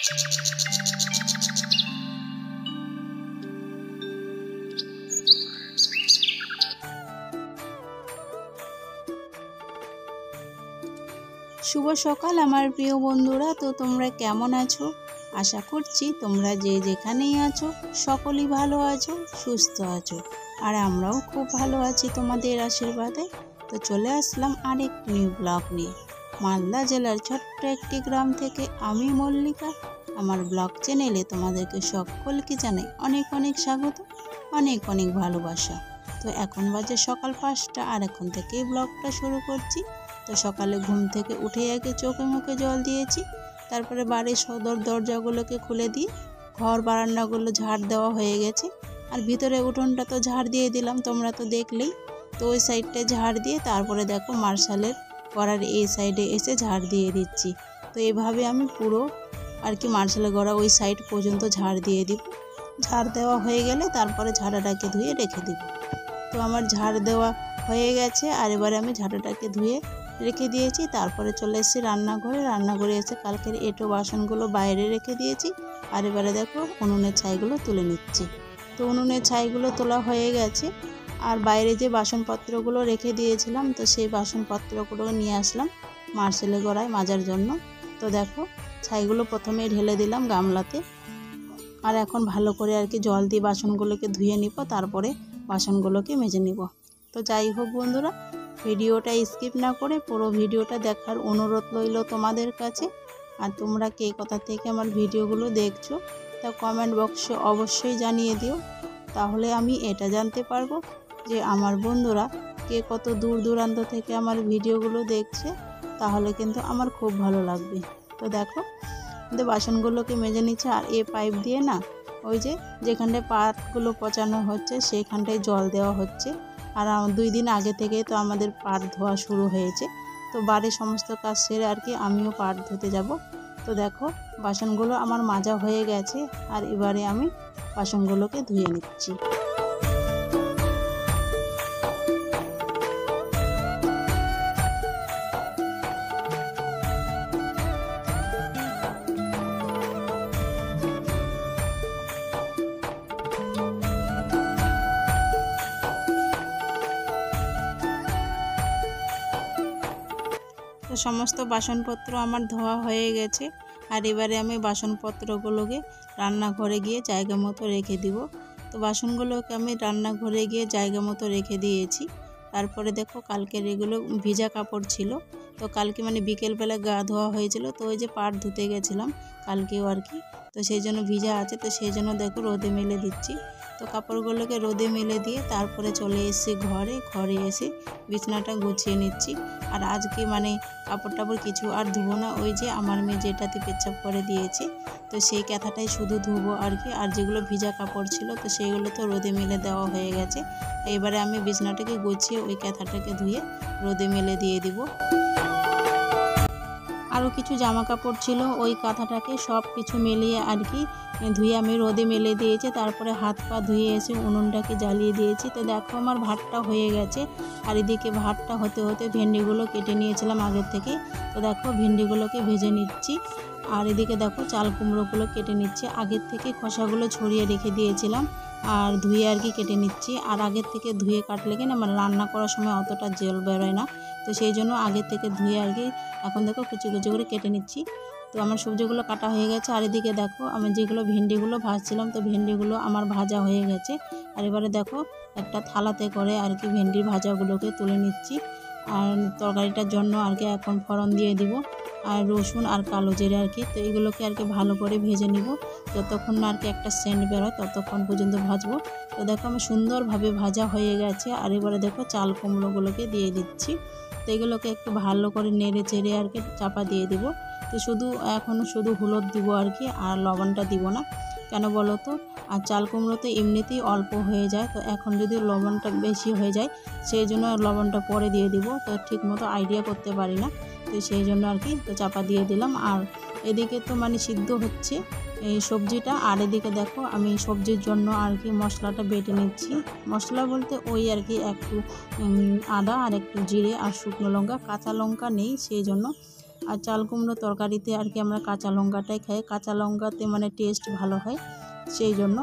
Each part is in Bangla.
শুভ সকাল আমার প্রিয় বন্ধুরা। তো তোমরা কেমন আছো? আশা করছি তোমরা যে যেখানেই আছো সকলেই ভালো আছো, সুস্থ আছো, আর আমরাও খুব ভালো আছি তোমাদের আশীর্বাদে। তো চলে আসলাম আরেক নিউ ব্লগ নিয়ে। মালদা জেলার ছোট্ট একটি গ্রাম থেকে আমি মল্লিকা। আমার ব্লগ চ্যানেলে তোমাদেরকে সকলকে জানাই অনেক অনেক স্বাগত, অনেক অনেক ভালোবাসা। তো এখন বাজে সকাল 5টা, আর এখন থেকেই ব্লগটা শুরু করছি। তো সকালে ঘুম থেকে উঠে আগে চোখে মুখে জল দিয়েছি, তারপরে বাড়ির সদর দরজাগুলোকে খুলে দিয়ে ঘর বারান্দাগুলো ঝাড় দেওয়া হয়ে গেছে। আর ভিতরে উঠোনটা তো ঝাড় দিয়ে দিলাম, তোমরা তো দেখলেই। তো ওই সাইডটা ঝাড় দিয়ে তারপরে দেখো মার্শালের গড়ার এই সাইডে এসে ঝাড় দিয়ে দিচ্ছি। তো এইভাবে আমি পুরো আর কি মার্শালের গড়া ওই সাইড পর্যন্ত ঝাড় দিয়ে দিব। ঝাড় দেওয়া হয়ে গেলে তারপরে ঝাড়াটাকে ধুয়ে রেখে দিব। তো আমার ঝাড় দেওয়া হয়ে গেছে, আর এবারে আমি ঝাড়াটাকে ধুয়ে রেখে দিয়েছি। তারপরে চলে এসেছি রান্নাঘরে এসে কালকের এঁটো বাসনগুলো বাইরে রেখে দিয়েছি। আর এবারে দেখো উনুনের ছাইগুলো তুলে নিচ্ছি। তো উনুনের ছাইগুলো তোলা হয়ে গেছে, আর বাইরে যে বাসনপত্রগুলো রেখে দিয়েছিলাম তো সেই বাসনপত্রগুলো নিয়ে আসলাম মার্শালের গড়ায় মাজার জন্য। তো দেখো ছাইগুলো প্রথমে ঢেলে দিলাম গামলাতে, আর এখন ভালো করে আর কি জল দিয়ে বাসনগুলোকে ধুয়ে নিব, তারপরে বাসনগুলোকে মেজে নিব। তো যাই হোক বন্ধুরা, ভিডিওটা স্কিপ না করে পুরো ভিডিওটা দেখার অনুরোধ রইল তোমাদের কাছে। আর তোমরা কে কোথা থেকে আমার ভিডিওগুলো দেখছো তা কমেন্ট বক্সে অবশ্যই জানিয়ে দিও, তাহলে আমি এটা জানতে পারবো যে আমার বন্ধুরা কে কত দূর দূরান্ত থেকে আমার ভিডিওগুলো দেখছে, তাহলে কিন্তু আমার খুব ভালো লাগবে। তো দেখো কিন্তু বাসনগুলোকে মেজে নিচ্ছে, আর এ পাইপ দিয়ে না ওই যে যেখানটায় পাটগুলো পচানো হচ্ছে সেখানটায় জল দেওয়া হচ্ছে। আর 2 দিন আগে থেকে তো আমাদের পাট ধোয়া শুরু হয়েছে। তো বাড়ির সমস্ত কাজ সেরে আর কি আমিও পাট ধুতে যাব। তো দেখো বাসনগুলো আমার মাজা হয়ে গেছে, আর এবারে আমি বাসনগুলোকে ধুয়ে নিচ্ছি। তো সমস্ত বাসনপত্র আমার ধোয়া হয়ে গেছে, আর এবারে আমি বাসনপত্রগুলোকে রান্নাঘরে গিয়ে জায়গা মতো রেখে দিব। তো বাসনগুলোকে আমি রান্নাঘরে গিয়ে জায়গা মতো রেখে দিয়েছি। তারপরে দেখো কালকের এগুলো ভিজা কাপড় ছিল, তো কালকে মানে বিকেলবেলা গা ধোয়া হয়েছিল, তো ওই যে পাট ধুতে গেছিলাম কালকেও আর কি, তো সেই জন্য ভিজা আছে। তো সেই জন্য দেখো রোদে মেলে দিচ্ছি। তো কাপড়গুলোকে রোদে মেলে দিয়ে তারপরে চলে এসেছি ঘরে এসে বিছানাটা গুছিয়ে নিচ্ছি। আর আজকে মানে কাপড় টাপড় কিছু আর ধুবো না, ওই যে আমার মেয়ে যেটাতে পেচ্ছাপ করে দিয়েছে তো সেই কাঁথাটাই শুধু ধুবো আর কি। আর যেগুলো ভিজা কাপড় ছিল তো সেইগুলো তো রোদে মেলে দেওয়া হয়ে গেছে। এবারে আমি বিছানাটাকে গুছিয়ে ওই কাঁথাটাকে ধুয়ে রোদে মেলে দিয়ে দিব। আরও কিছু জামা কাপড় ছিল ওই কাঁথাটাকে সব কিছু মিলিয়ে আর কি ধুয়ে আমি রোদে মেলে দিয়েছি। তারপরে হাত পা ধুয়ে এসে উনুনটাকে জ্বালিয়ে দিয়েছি। তো দেখো আমার ভাতটা হয়ে গেছে, আর এদিকে ভাতটা হতে হতে ভেন্ডিগুলো কেটে নিয়েছিলাম আগের থেকে। তো দেখো ভেন্ডিগুলোকে ভেজে নিচ্ছি, আর এদিকে দেখো চাল কুমড়োগুলো কেটে নিচ্ছি। আগের থেকে খোসাগুলো ছড়িয়ে রেখে দিয়েছিলাম, আর ধুয়ে আর কি কেটে নিচ্ছি। আর আগের থেকে ধুয়ে কাটলে কিনা মানে রান্না করার সময় অতটা জল বেরোয় না, তো সেই জন্য আগের থেকে ধুয়ে আর কি এখন দেখো কুচি কুচি করে কেটে নিচ্ছি। তো আমার সবজিগুলো কাটা হয়ে গেছে, আর এদিকে দেখো আমি যেগুলো ভেন্ডিগুলো ভাজছিলাম তো ভেন্ডিগুলো আমার ভাজা হয়ে গেছে। আর এবারে দেখো একটা থালাতে করে আর কি ভেন্ডির ভাজাগুলোকে তুলে নিচ্ছি। আর তরকারিটার জন্য আর কি এখন ফোড়ন দিয়ে দিব, আর রসুন আর কালো জিরে আর কি। তো এগুলোকে আর কি ভালো করে ভেজে নিব, যতক্ষণ না আর কি একটা সেন্ট বেরোয় ততক্ষণ পর্যন্ত ভাজবো। তো দেখো আমার সুন্দরভাবে ভাজা হয়ে গেছে, আর এবারে দেখো চাল কুমড়োগুলোকে দিয়ে দিচ্ছি। তো এগুলোকে একটু ভালো করে নেড়ে চেড়ে আর কি চাপা দিয়ে দিব। তো এখন শুধু হলুদ দিব আর কি, আর লবণটা দিব না, কেন বলো তো, আর চাল কুমড়ো তো এমনিতেই অল্প হয়ে যায়, তো এখন যদি লবণটা বেশি হয়ে যায় সেই জন্য লবণটা পরে দিয়ে দিব। তো ঠিক মতো আইডিয়া করতে পারি না, তো সেই জন্য আর কি তো চাপা দিয়ে দিলাম। আর এদিকে তো মানে সিদ্ধ হচ্ছে এই সবজিটা, আর এদিকে দেখো আমি সবজির জন্য আর কি মশলাটা বেটে নিচ্ছি। মশলা বলতে ওই আর কি একটু আদা আর একটু জিরে আর শুকনো লঙ্কা, কাঁচা লঙ্কা নেই সেই জন্য। আর চাল কুমড়ো তরকারিতে আর কি আমরা কাঁচা লঙ্কাটাই খাই, কাঁচা লঙ্কাতে মানে টেস্ট ভালো হয় সেই জন্য।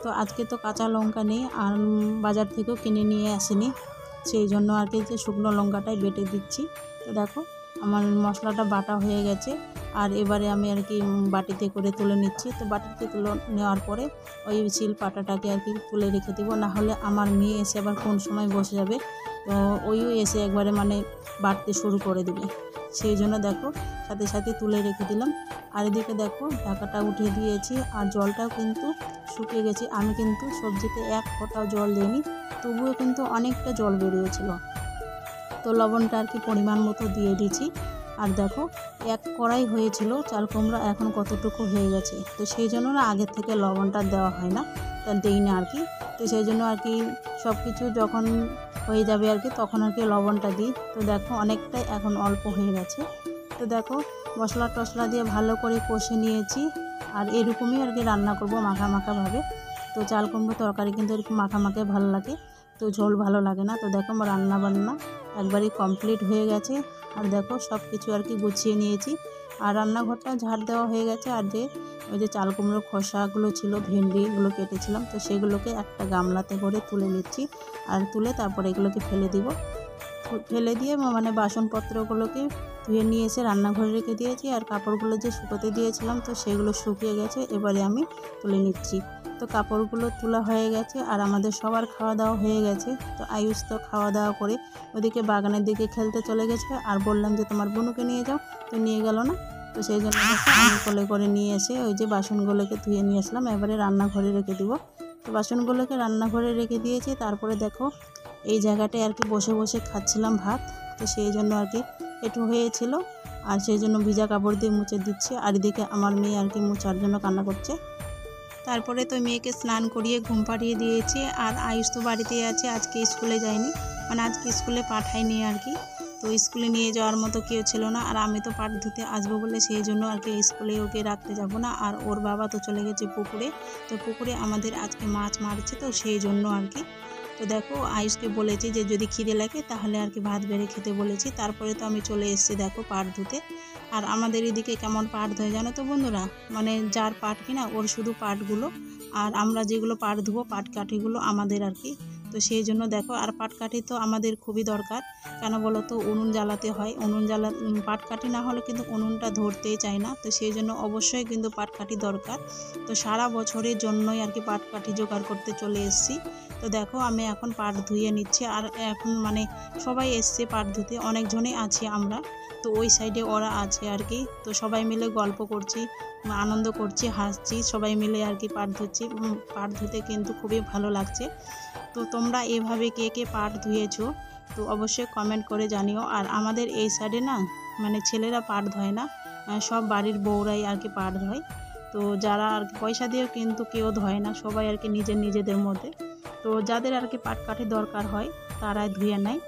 তো আজকে তো কাঁচা লঙ্কা নেই আর বাজার থেকেও কিনে নিয়ে আসিনি, সেই জন্য আর কি যে শুকনো লঙ্কাটাই বেটে দিচ্ছি। তো দেখো আমার মশলাটা বাটা হয়ে গেছে, আর এবারে আমি আর কি বাটিতে করে তুলে নিচ্ছি। তো বাটিতে তুলে নেওয়ার পরে ওই শিল পাটাটাকে আর কি তুলে রেখে দেবো, না হলে আমার মেয়ে এসে আবার কোন সময় বসে যাবে, তো ওইও এসে একবারে মানে বাটতে শুরু করে দেবে, সেই জন্য দেখো সাথে সাথে তুলে রেখে দিলাম। আর এদিকে দেখো ঢাকাটা উঠিয়ে দিয়েছি, আর জলটাও কিন্তু শুকিয়ে গেছে। আমি কিন্তু সবজিতে এক ফোঁটাও জল দিইনি, তবুও কিন্তু অনেকটা জল বেরিয়েছিল। তো লবণটা আর কি পরিমাণ মতো দিয়ে দিয়েছি। আর দেখো এক কড়াই হয়েছিল চাল কুমড়া, এখন কতটুকু হয়ে গেছে, তো সেই জন্য না আগের থেকে লবণটা দেওয়া হয় না, তা দিই না আর কি। তো সেই জন্য আর কি সব কিছু যখন হয়ে যাবে আর কি তখন আর কি লবণটা দিই। তো দেখো অনেকটাই এখন অল্প হয়ে গেছে। তো দেখো মশলা টশলা দিয়ে ভালো করে কষে নিয়েছি, আর এরকমই আর কি রান্না করব মাখা মাখাভাবে। তো চাল কুমড়ো তরকারি কিন্তু এরকম মাখা মাখে ভালো লাগে, তো ঝোল ভালো লাগে না। তো দেখো আমার রান্না বান্না একবারই কমপ্লিট হয়ে গেছে। আর দেখো সব কিছু আর কি গুছিয়ে নিয়েছি, আর রান্নাঘরটা ঝাড় দেওয়া হয়ে গেছে। আর যে ওই যে চাল কুমড়োর খোসাগুলো ছিল, ভেন্ডিগুলো কেটেছিলাম, তো সেগুলোকে একটা গামলাতে করে তুলে নিচ্ছি, আর তুলে তারপরে এগুলোকে ফেলে দিব। ফেলে দিয়ে মানে বাসনপত্রগুলোকে ধুয়ে নিয়ে এসে রান্নাঘরে রেখে দিয়েছি, আর কাপড়গুলো যে শুকোতে দিয়েছিলাম তো সেগুলো শুকিয়ে গেছে, এবারে আমি তুলে নিচ্ছি। তো কাপড়গুলো তোলা হয়ে গেছে, আর আমাদের সবার খাওয়া দাওয়া হয়ে গেছে। তো আয়ুষ তো খাওয়া দাওয়া করে ওদিকে বাগানের দিকে খেলতে চলে গেছে, আর বললাম যে তোমার বোনুকে নিয়ে যাও, তো নিয়ে গেল না। তো সেই জন্য আমি কোলে করে নিয়ে এসে ওই যে বাসনগুলোকে ধুয়ে নিয়ে আসলাম, এবারে রান্নাঘরে রেখে দিব। তো বাসনগুলোকে রান্নাঘরে রেখে দিয়েছি। তারপরে দেখো এই জায়গাটায় আর কি বসে বসে খাচ্ছিলাম ভাত, তো সেই জন্য আর কি একটু হয়েছিল, আর সেই জন্য ভিজা কাপড় দিয়ে মুছে দিচ্ছি। আর এদিকে আমার মেয়ে আর কি মোছার জন্য কান্না করছে। তারপরে তো মেয়েকে স্নান করিয়ে ঘুম পাড়িয়ে দিয়েছি, আর আয়ুষ তো বাড়িতেই আছে, আজকে স্কুলে যায়নি, মানে আজকে স্কুলে পাঠায়নি আর কি। তো স্কুলে নিয়ে যাওয়ার মতো কেউ ছিল না, আর আমি তো পাট ধুতে আসবো বলে সেই জন্য আর কি স্কুলে ওকে রাখতে যাব না। আর ওর বাবা তো চলে গেছে পুকুরে, তো পুকুরে আমাদের আজকে মাছ মারছে, তো সেই জন্য আর কি। তো দেখো আয়ুষকে বলেছি যে যদি খিদে লাগে তাহলে আর কি ভাত বেড়ে খেতে বলেছি। তারপরে তো আমি চলে এসেছি দেখো পাট ধুতে। আর আমাদের এদিকে কেমন পাট ধোয় জানো তো বন্ধুরা, মানে যার পাট কিনা ওর শুধু পাটগুলো, আর আমরা যেগুলো পাট ধুবো পাটকাঠিগুলো আমাদের আর কি। তো সেই জন্য দেখো, আর পাটকাঠি তো আমাদের খুবই দরকার, কেন বলো তো উনুন জ্বালাতে হয়, উনুন পাটকাঠি না হলে কিন্তু উনুনটা ধরতেই চায় না, তো সেই জন্য অবশ্যই কিন্তু পাটকাঠি দরকার। তো সারা বছরের জন্যই আর কি পাটকাঠি জোগাড় করতে চলে এসেছি। তো দেখো আমি এখন পাট ধুয়ে নিচ্ছি, আর এখন মানে সবাই এসছে পাট ধুতে, অনেকজনেই আছি আমরা, তো ওই সাইডে ওরা আছে আর কি। তো সবাই মিলে গল্প করছি, আনন্দ করছি, হাসছি, সবাই মিলে আর কি পাট ধুচ্ছি। পাট ধুতে কিন্তু খুবই ভালো লাগছে। তো তোমরা এভাবে কে কে পাট ধুয়েছো তো অবশ্যই কমেন্ট করে জানিও। আর আমাদের এই সাইডে না মানে ছেলেরা পাট ধোয় না, সব বাড়ির বউরাই আর কি পাট ধোয়। তো যারা আর কি পয়সা দিয়েও কিন্তু কেউ ধোয় না, সবাই আর কি নিজেদের মধ্যে। তো যাদের আর কি পাটকাঠি দরকার হয় তারাই ধুয়ে নেয়,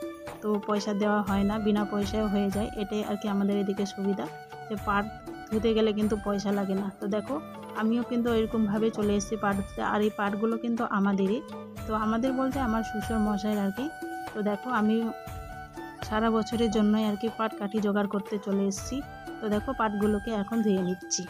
তো পয়সা দেওয়া হয় না, বিনা পয়সায় হয়ে যায়, এটাই আর কি আমাদের এদিকে সুবিধা, যে পাট ধুতে গেলে কিন্তু পয়সা লাগে না। তো দেখো আমিও কিন্তু এরকমভাবে চলে এসেছি পাট ধুতে, আর এই পাটগুলো কিন্তু আমাদেরই, তো আমাদের বলতে আমার শ্বশুর মশাইয়ের আর কি। তো দেখো আমি সারা বছরের জন্যই আর কি পাটকাঠি জোগাড় করতে চলে এসেছি। তো দেখো পাটগুলোকে এখন ধুয়ে নিচ্ছি।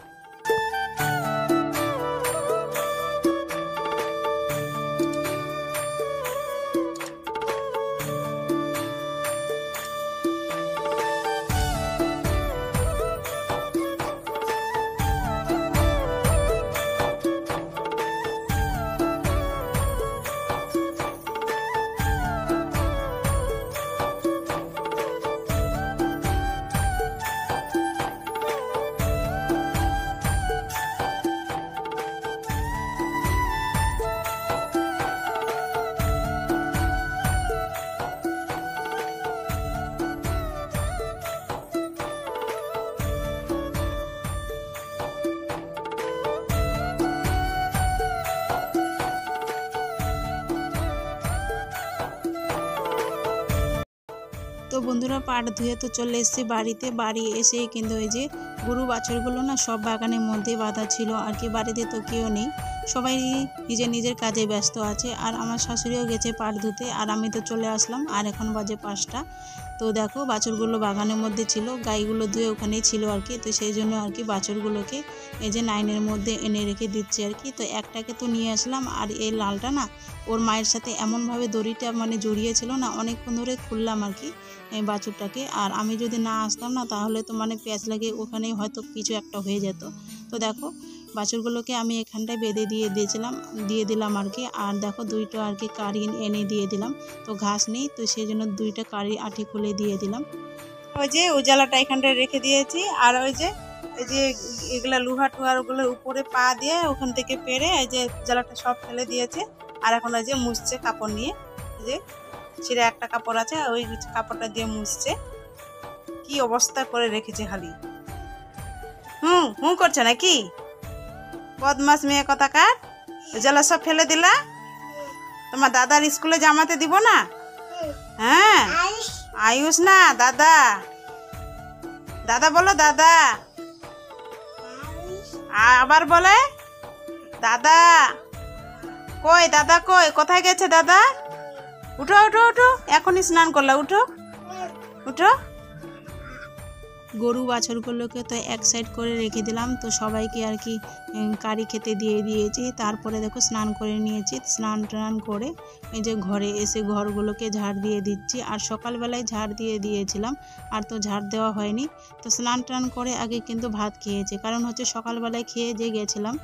তো বন্ধুরা পাট ধুয়ে তো চলে এসেছি বাড়িতে, বাড়ি এসে কিন্তু এই যে গরু বাছুরগুলো না সব বাগানের মধ্যে বাঁধা ছিল আর কি, বাড়িতে তো কেউ নেই, সবাই নিজের কাজে ব্যস্ত আছে। আর আমার শাশুড়িও গেছে পাট ধুতে, আর আমি তো চলে আসলাম, আর এখন বাজে 5টা। তো দেখো বাছুরগুলো বাগানের মধ্যে ছিল, গাইগুলো ধুয়ে ওখানেই ছিল আর কি। তো সেই জন্য আর কি বাছুরগুলোকে এই যে নাইনের মধ্যে এনে রেখে দিচ্ছি আর কি। তো একটাকে তো নিয়ে আসলাম, আর এই লালটা না ওর মায়ের সাথে এমনভাবে দড়িটা মানে জড়িয়েছিল না, অনেকক্ষণ ধরে খুললাম আর কি এই বাছুরটাকে। আর আমি যদি না আসতাম না তাহলে তো মানে প্যাঁচ লাগে ওখানেই হয়তো কিছু একটা হয়ে যেত। তো দেখো বাছুরগুলোকে আমি এখানটায় বেঁধে দিয়ে দিলাম আর কি। আর দেখো দুইটা আর কি কারি এনে দিয়ে দিলাম, তো ঘাস নেই তো সেই জন্য দুইটা কারি আঠি খুলে দিয়ে দিলাম। ওই যে উজালাটা এখানটায় রেখে দিয়েছি, আর ওই যে এগুলা লোহা টোহারগুলোর উপরে পা দিয়ে ওখান থেকে পেরে এই যে উজালাটা সব ফেলে দিয়েছে। আর এখন ওই যে মুছছে কাপড় নিয়ে, যে ছিঁড়ে একটা কাপড় আছে ওই কাপড়টা দিয়ে মুছছে। কি অবস্থা করে রেখেছে খালি হুঁ করছে নাকি, বদমাস মেয়ে কথাকার। উজালা সব ফেলে দিলা, তোমার দাদার স্কুলে জামাতে দিব না? হ্যাঁ আয়ুষ না দাদা, দাদা বলো দাদা, আবার বলে দাদা। কই দাদা, কই কোথায় গেছে দাদা? উঠো উঠো উঠো, এখনই স্নান করলা, উঠো উঠো। গরু বাছুরগুলোকে তো এক সাইড করে রেখে দিলাম, তো সবাইকে আর কি কারি খেতে দিয়ে দিয়েছি। তারপরে দেখো স্নান করে নিয়েছি, স্নান টান করে এই যে ঘরে এসে ঘরগুলোকে ঝাড় দিয়ে দিচ্ছি। আর সকালবেলায় ঝাড় দিয়ে দিয়েছিলাম, আর তো ঝাড় দেওয়া হয়নি। তো স্নান টান করে আগে কিন্তু ভাত খেয়েছে, কারণ হচ্ছে সকালবেলায় খেয়ে যে গেছিলাম,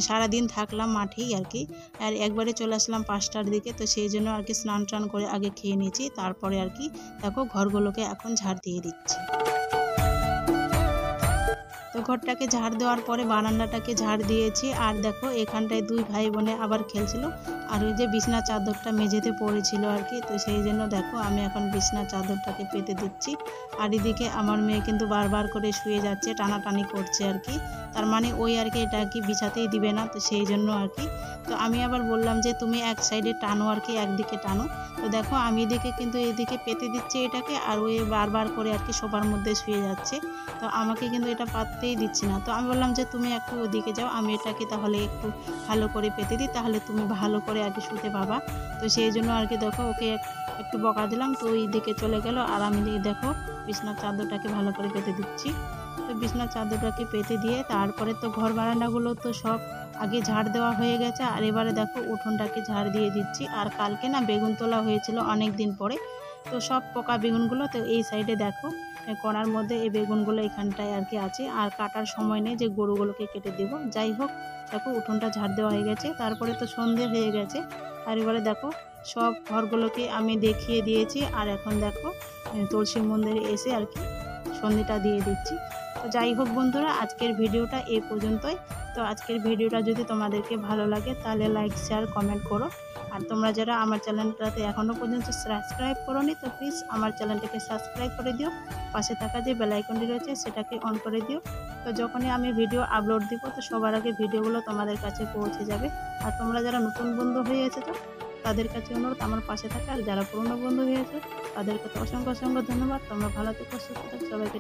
সারাদিন থাকলাম মাঠেই আর কি। আর একবারে চলে আসলাম 5টার দিকে, তো সেই জন্য আর কি স্নান টান করে আগে খেয়ে নিয়েছি। তারপরে আর কি দেখো ঘরগুলোকে এখন ঝাড় দিয়ে দিচ্ছি। তো ঘরটাকে ঝাড় দেওয়ার পরে বারান্দাটাকে ঝাড় দিয়েছি। আর দেখো এখানটায় দুই ভাই বোনে আবার খেলছিল, আর ওই যে বিছনা চাদরটা মেঝেতে পড়েছিল আর কি। তো সেই জন্য দেখো আমি এখন বিছনা চাদরটাকে পেতে দিচ্ছি। আর এদিকে আমার মেয়ে কিন্তু বারবার করে শুয়ে যাচ্ছে, টানাটানি করছে আর কি। তার মানে ওই আর কি এটা কি বিছাতেই দিবে না, তো সেই জন্য আর কি। তো আমি আবার বললাম যে তুমি এক সাইডে টানো আর কি, একদিকে টানো। তো দেখো আমি এদিকে কিন্তু এদিকে পেতে দিচ্ছি এটাকে, আর ওই বারবার করে আর কি সোফার মধ্যে শুয়ে যাচ্ছে। তো আমাকে কিন্তু এটা পাততেই দিচ্ছি না। তো আমি বললাম যে তুমি একটু ওদিকে যাও, আমি এটাকে তাহলে একটু ভালো করে পেতে দিই, তাহলে তুমি ভালো করে আর কি শুতে পাবা। তো সেই জন্য আর কি দেখো ওকে একটু বকা দিলাম, তো ওই দিকে চলে গেল। আর আমি দেখো বিছনার চাদরটাকে ভালো করে পেতে দিচ্ছি। তো বিছনার চাদরটাকে পেতে দিয়ে তারপরে তো ঘর বারান্দাগুলো তো সব আগে ঝাড় দেওয়া হয়ে গেছে। আর এবারে দেখো উঠোনটাকে ঝাড় দিয়ে দিচ্ছি। আর কালকে না বেগুন তোলা হয়েছিল অনেক দিন পরে, তো সব পোকা বেগুনগুলো তো এই সাইডে দেখো কোণার মধ্যে এই বেগুনগুলো এখানটায় আর কি আছে। আর কাটার সময় নেই যে গরুগুলোকে কেটে দেব। যাই হোক দেখো উঠোনটা ঝাড় দেওয়া হয়ে গেছে, তারপরে তো সন্ধে হয়ে গেছে। আর এবারে দেখো সব ঘরগুলোকে আমি দেখিয়ে দিয়েছি। আর এখন দেখো তুলসী মন্দিরে এসে আর কি সন্ধ্যেটা দিয়ে দিচ্ছি। তো যাই হোক বন্ধুরা, আজকের ভিডিওটা এই পর্যন্তই। তো আজকের ভিডিওটা যদি তোমাদেরকে ভালো লাগে তাহলে লাইক শেয়ার কমেন্ট করো। আর তোমরা যারা আমার চ্যানেলটাতে এখনও পর্যন্ত সাবস্ক্রাইব করোনি, তো প্লিজ আমার চ্যানেলটাকে সাবস্ক্রাইব করে দিও। পাশে থাকা যে বেল আইকনটি রয়েছে সেটাকে অন করে দিও। তো যখনই আমি ভিডিও আপলোড দিব তো সবার আগে ভিডিওগুলো তোমাদের কাছে পৌঁছে যাবে। আর তোমরা যারা নতুন বন্ধু হয়েছে তো তাদের কাছে অনুরোধ আমার পাশে থাকা, আর যারা পুরনো বন্ধু হয়েছে তাদেরকে তো অসংখ্য অসংখ্য ধন্যবাদ। তোমরা ভালো থেকো, সুস্থ থাকো, সবাইকে।